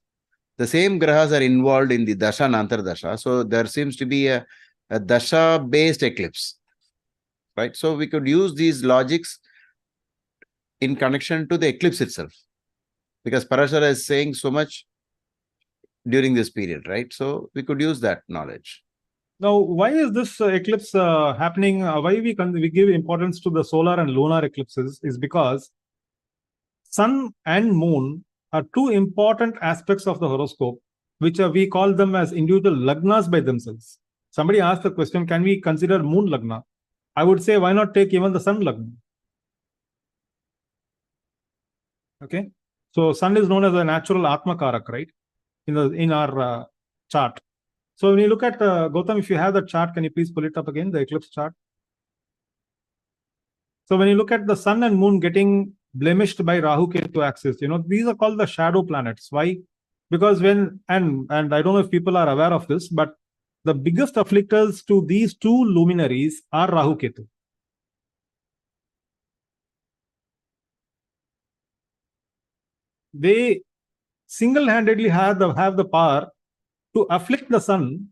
the same grahas are involved in the Dasha and Antardasha. So there seems to be a Dasha-based eclipse, right? So we could use these logics in connection to the eclipse itself, because Parashara is saying so much during this period, right? So we could use that knowledge. Now, why is this eclipse happening? Why we give importance to the solar and lunar eclipses is because Sun and Moon are two important aspects of the horoscope, which we call them as individual lagnas by themselves. Somebody asked the question, can we consider Moon lagna? I would say, why not take even the Sun lagna? Okay, so Sun is known as a natural Atma Karak, right? In our chart. So when you look at Gautam, if you have the chart, can you please pull it up again, the eclipse chart? So when you look at the Sun and Moon getting blemished by Rahu Ketu axis, these are called the shadow planets. Why? Because and I don't know if people are aware of this, but the biggest afflictors to these two luminaries are Rahu Ketu. They single-handedly have the power to afflict the Sun,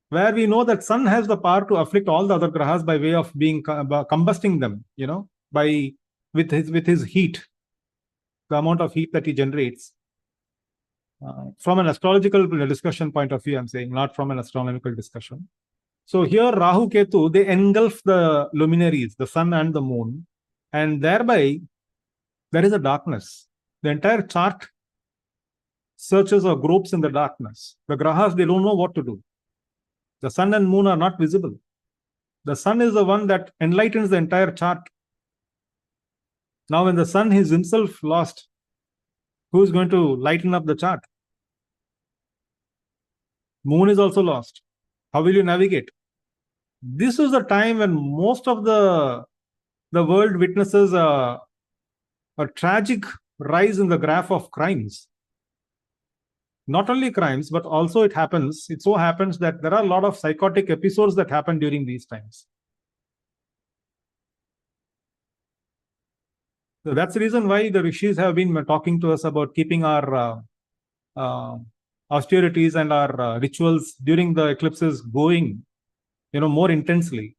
where we know that Sun has the power to afflict all the other grahas by way of being combusting them, with his heat, the amount of heat that he generates. From an astrological discussion point of view, I'm saying, not from an astronomical discussion. So here, Rahu Ketu, they engulf the luminaries, the Sun and the Moon, and thereby there is a darkness. The entire chart searches or gropes in the darkness. The grahas, they don't know what to do. The Sun and Moon are not visible. The Sun is the one that enlightens the entire chart. Now, when the Sun is himself lost, who is going to lighten up the chart? Moon is also lost. How will you navigate? This is the time when most of the world witnesses a tragic rise in the graph of crimes. Not only crimes, but also it so happens that there are a lot of psychotic episodes that happen during these times. So that's the reason why the rishis have been talking to us about keeping our austerities and our rituals during the eclipses going, more intensely.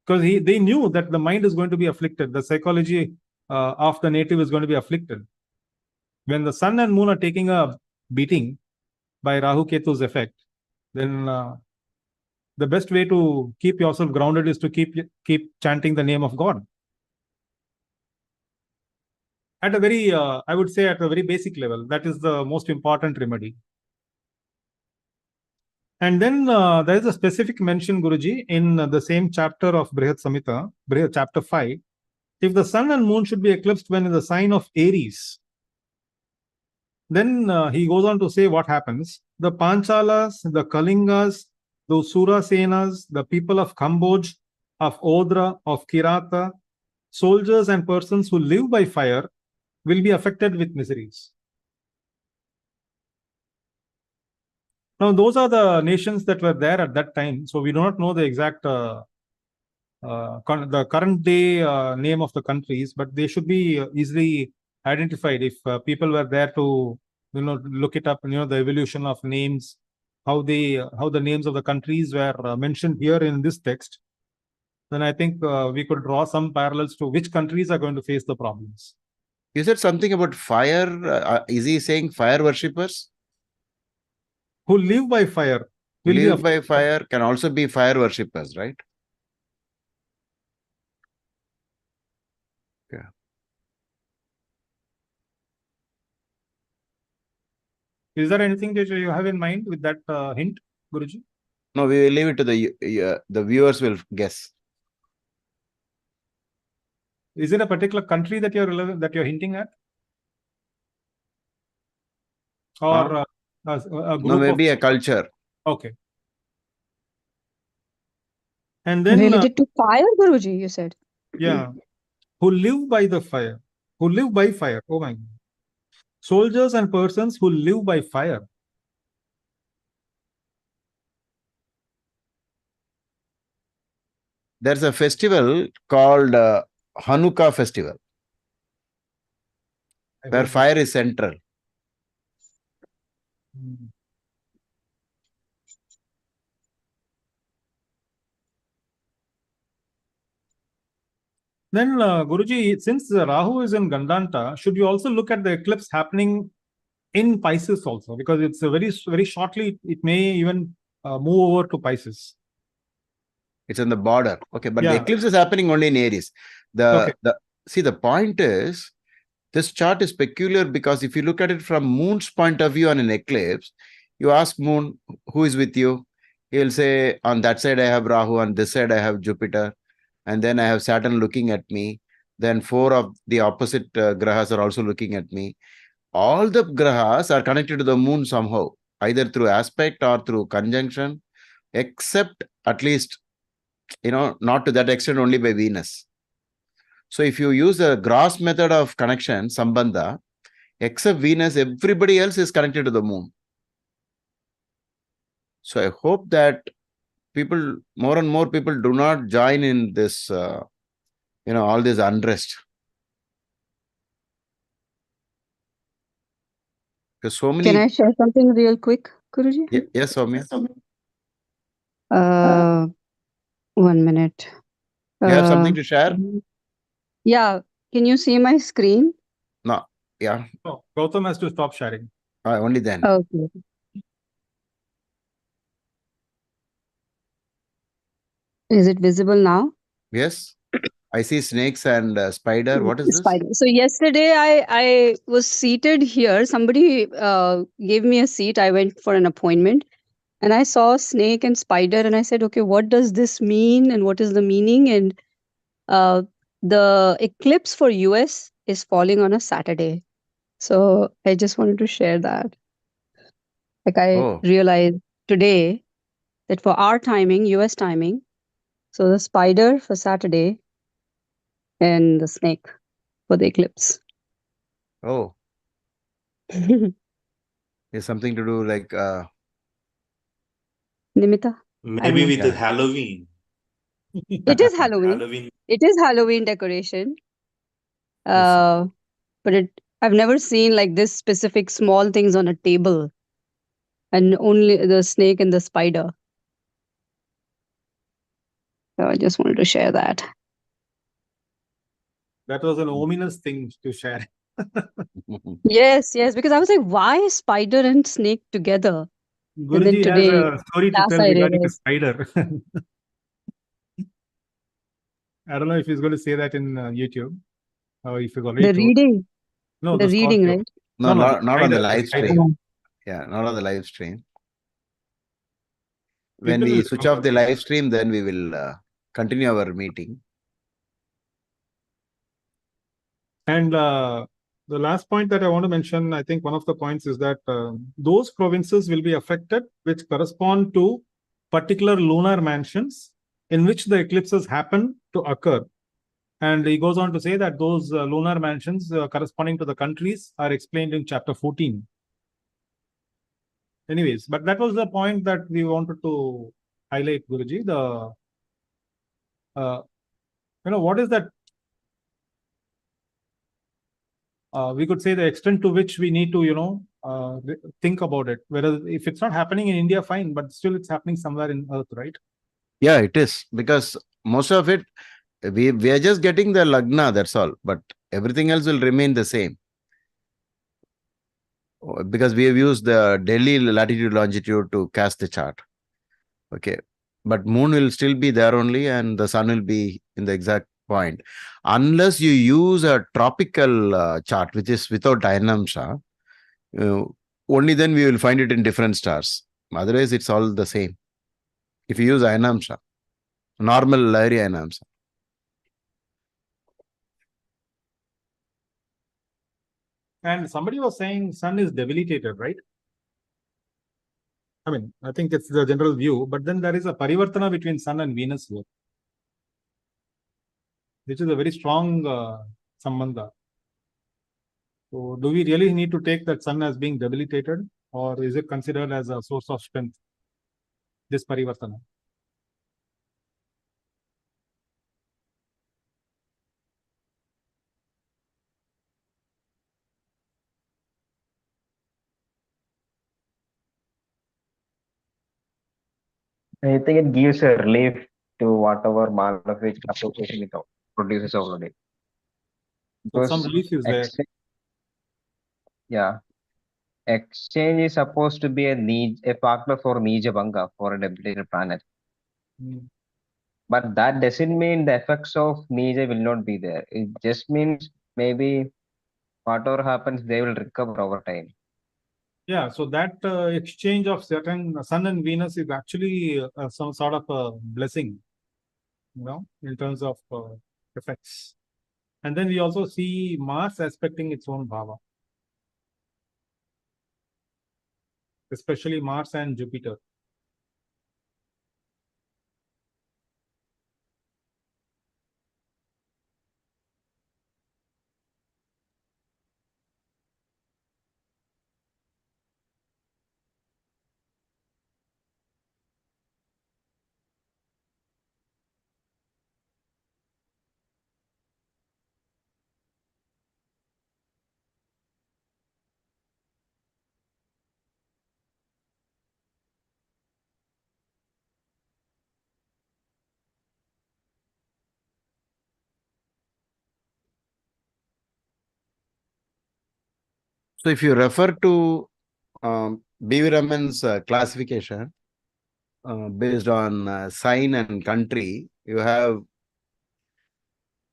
Because they knew that the mind is going to be afflicted. The psychology of the native is going to be afflicted. When the Sun and Moon are taking a beating by Rahu Ketu's effect, then the best way to keep yourself grounded is to keep chanting the name of God. At a very, I would say at a very basic level, that is the most important remedy. And then there is a specific mention, Guruji, in the same chapter of Brihat Samhita, chapter 5. If the Sun and Moon should be eclipsed when in the sign of Aries, Then he goes on to say what happens. The Panchalas, the Kalingas, the Surasenas, the people of Kamboj, of Odra, of Kirata, soldiers and persons who live by fire will be affected with miseries. Now, those are the nations that were there at that time. So we do not know the exact the current day name of the countries, but they should be easily identified if people were there to look it up. The evolution of names, how the names of the countries were mentioned here in this text. Then I think we could draw some parallels to which countries are going to face the problems. You said something about fire. Is he saying fire worshippers? Who live by fire. Who live by fire can also be fire worshippers, right? Yeah. Is there anything that you have in mind with that hint, Guruji? No, we will leave it to the viewers will guess. Is it a particular country that you're hinting at, or a group? No, maybe a culture. Okay. And then related to fire, Guruji, you said. Yeah, who live by the fire, who live by fire. Oh my God. Soldiers and persons who live by fire. There's a festival called Hanukkah festival, where fire is central. Then, Guruji, since Rahu is in Gandanta, should you also look at the eclipse happening in Pisces also? Because it's a very shortly, it may even move over to Pisces. It's on the border. Okay, but the eclipse is happening only in Aries. The point is, this chart is peculiar because if you look at it from Moon's point of view on an eclipse, you ask Moon, who is with you? He'll say, on that side I have Rahu, on this side I have Jupiter, and then I have Saturn looking at me. Then 4 of the opposite grahas are also looking at me. All the grahas are connected to the Moon somehow, either through aspect or through conjunction, except at least, not to that extent, only by Venus. So if you use the gross method of connection, Sambandha, except Venus, everybody else is connected to the Moon. So I hope that more and more people do not join in this, all this unrest. Because so many... Can I share something real quick, Guruji? Yes, Soumya. 1 minute. You have something to share? Yeah. Can you see my screen? No. Yeah. Oh, Gautam has to stop sharing. Only then. Okay. Is it visible now? Yes. I see snakes and spider. What is this? Spider. So yesterday I was seated here. Somebody gave me a seat. I went for an appointment and I saw a snake and spider and I said, okay, what does this mean and what is the meaning? And the eclipse for US is falling on a Saturday. So I just wanted to share that. Like I realized today that for our timing, US timing, so the spider for Saturday and the snake for the eclipse. Oh. It's something to do like... Nimitta? Maybe with the Halloween. It is Halloween. It is Halloween decoration. But I've never seen like this specific small things on a table and only the snake and the spider. So I just wanted to share that. That was an ominous thing to share. Yes, because I was like, why spider and snake together? Guruji has a story to tell regarding a spider. I don't know if he's going to say that in YouTube. Or if he's already the reading. No, the reading, Scorpio. right? No, not on the live stream. Yeah, not on the live stream. When we switch off the live stream, then we will continue our meeting. And The last point that I want to mention, I think one of the points is that those provinces will be affected which correspond to particular lunar mansions in which the eclipses happen to occur. And he goes on to say that those lunar mansions corresponding to the countries are explained in chapter 14. Anyways, but that was the point that we wanted to highlight, Guruji. What is that? We could say the extent to which we need to, think about it. Whereas if it's not happening in India, fine, but still it's happening somewhere in Earth, right? Yeah, it is, because most of it, we are just getting the lagna, that's all. But everything else will remain the same. Because we have used the Delhi latitude, longitude to cast the chart. Okay. But moon will still be there only, and the sun will be in the exact point. Unless you use a tropical chart, which is without Dynamsha, only then we will find it in different stars. Otherwise, it's all the same. If you use Ainamsha, normal Lahiri Ainamsha. And somebody was saying sun is debilitated, right? I mean, I think it's the general view, but then there is a parivartana between sun and Venus here, which is a very strong sambandha. So do we really need to take that sun as being debilitated, or is it considered as a source of strength, this parivartana? I think it gives a relief to whatever malefic association it produces already. So some Because relief is there. Yeah, exchange is supposed to be a partner for Nija Banga, for a debilitated planet. But that doesn't mean the effects of Nija will not be there. It just means maybe whatever happens, they will recover over time. Yeah, so that exchange of certain sun and Venus is actually some sort of a blessing, in terms of effects. And then we also see Mars aspecting its own bhava, especially Mars and Jupiter. So if you refer to B.V. Raman's classification based on sign and country, you have,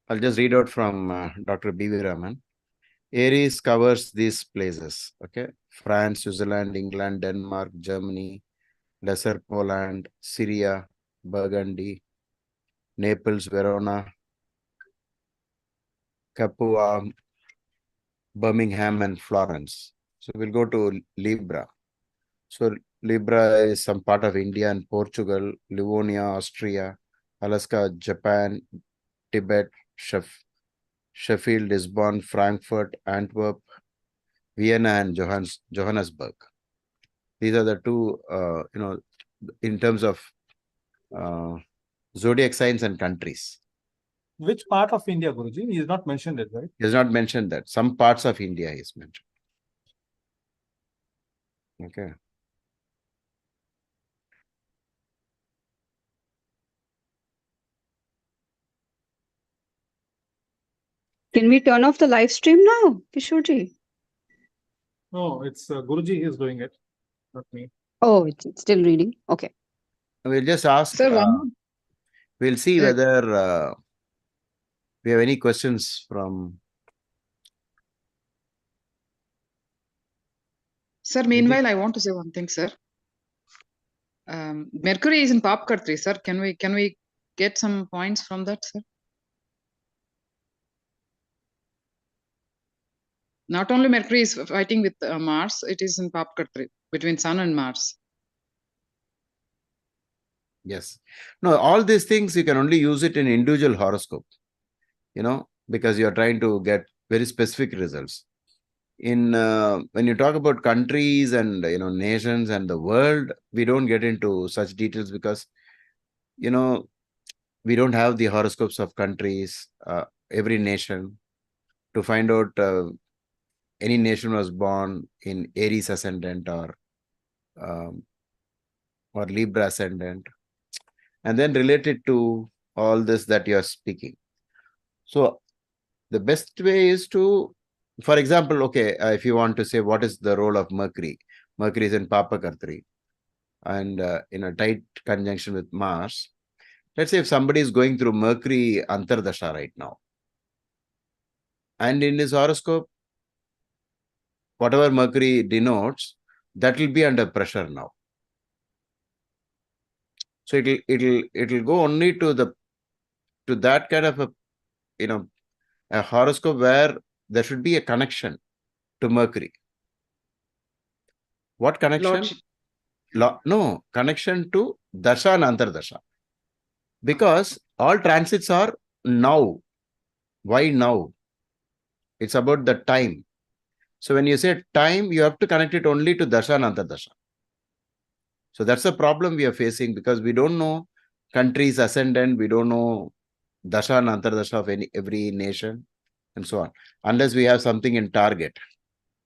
I'll just read out from Dr. B.V. Raman. Aries covers these places, okay? France, Switzerland, England, Denmark, Germany, Lesser Poland, Syria, Burgundy, Naples, Verona, Capua, Birmingham, and Florence. So we'll go to Libra. So Libra is some part of India and Portugal, Livonia, Austria, Alaska, Japan, Tibet, Sheffield, Lisbon, Frankfurt, Antwerp, Vienna, and Johannesburg. These are the two, in terms of zodiac signs and countries. Which part of India, Guruji? He has not mentioned it, right? He has not mentioned that. Some parts of India is mentioned. Okay. Can we turn off the live stream now, Kishorji? No, it's Guruji is doing it, not me. Oh, it's still reading. Okay. We'll just ask. Sir, one more. We'll see whether we have any questions from. Sir, meanwhile, I want to say one thing, sir. Mercury is in Papkar 3, sir. Can we get some points from that, sir? Not only Mercury is fighting with Mars, it is in Papkartri between Sun and Mars. Yes. No, all these things you can only use it in individual horoscope, because you're trying to get very specific results. In when you talk about countries and nations and the world, we don't get into such details because we don't have the horoscopes of countries, every nation, to find out any nation was born in Aries ascendant or Libra ascendant, and then relate it to all this that you are speaking. So the best way is to, for example, okay, if you want to say what is the role of Mercury, Mercury is in Papakartri and in a tight conjunction with Mars. Let's say if somebody is going through Mercury Antardasha right now, and in his horoscope, whatever Mercury denotes, that will be under pressure now. So it'll go only to that kind of a horoscope where there should be a connection to Mercury. What connection? No, connection to Dasha and Antardasha. Because all transits are now. Why now? It's about the time. So when you say time, you have to connect it only to Dasha and Antardasha. So that's the problem we are facing because we don't know countries ascendant, we don't know Dasha and Antardasha of every nation and so on, unless we have something in target.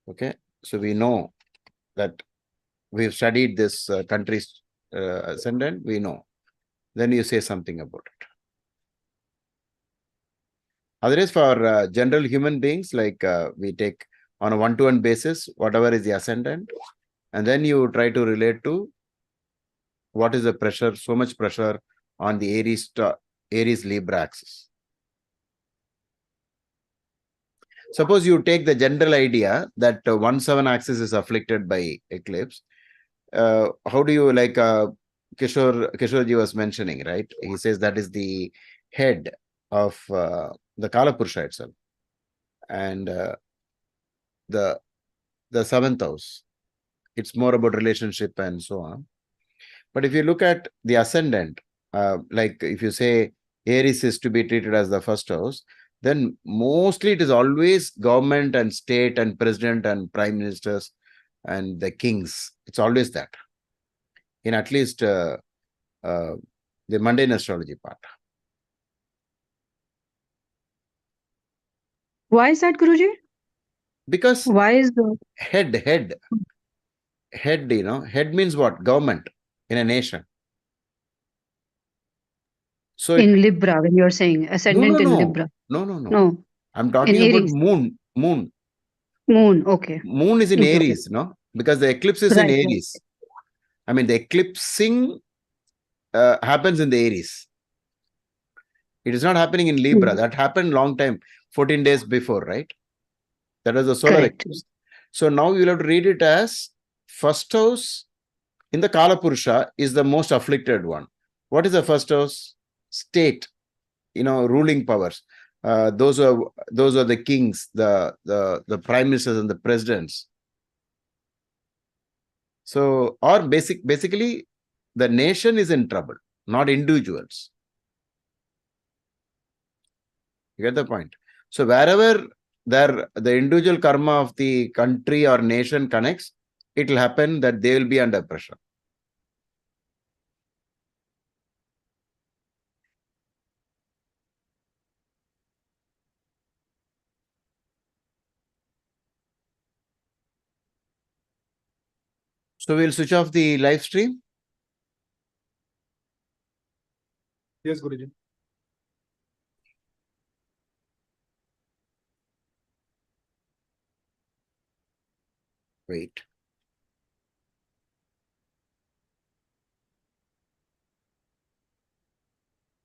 Okay, so we know that we've studied this country's ascendant, we know. Then you say something about it. Otherwise, for general human beings, like we take on a one-to-one basis, whatever is the ascendant, and then you try to relate to what is the pressure, so much pressure on the Aries Libra axis. Suppose you take the general idea that 1/7 axis is afflicted by eclipse. How do you, like Kishorji was mentioning, right? He says that is the head of the Kalapurusha itself. And the seventh house, it's more about relationship and so on. But if you look at the ascendant, like if you say Aries is to be treated as the first house, then mostly it is always government and state and president and prime ministers and the kings. It's always that, in at least the mundane astrology part. Why is that, Guruji? Because Why is the head, head means what? Government in a nation. So in Libra, when you're saying ascendant in Libra? No. No, I'm talking in about Aries. moon. Moon, okay. Moon is in Okay. Aries, no? Because the eclipse is in Right, right. Aries. I mean, the eclipsing happens in the Aries. It is not happening in Libra. That happened long time, 14 days before, right? That was the solar Correct. eclipse. So now you'll have to read it as first house in the Kalapurusha is the most afflicted one. What is the first house? State, ruling powers. Those are the kings, the prime ministers and the presidents. So, or basically, the nation is in trouble, not individuals. You get the point? So, wherever the individual karma of the country or nation connects, it will happen that they will be under pressure. So, we'll switch off the live stream. Yes, Guruji. Wait.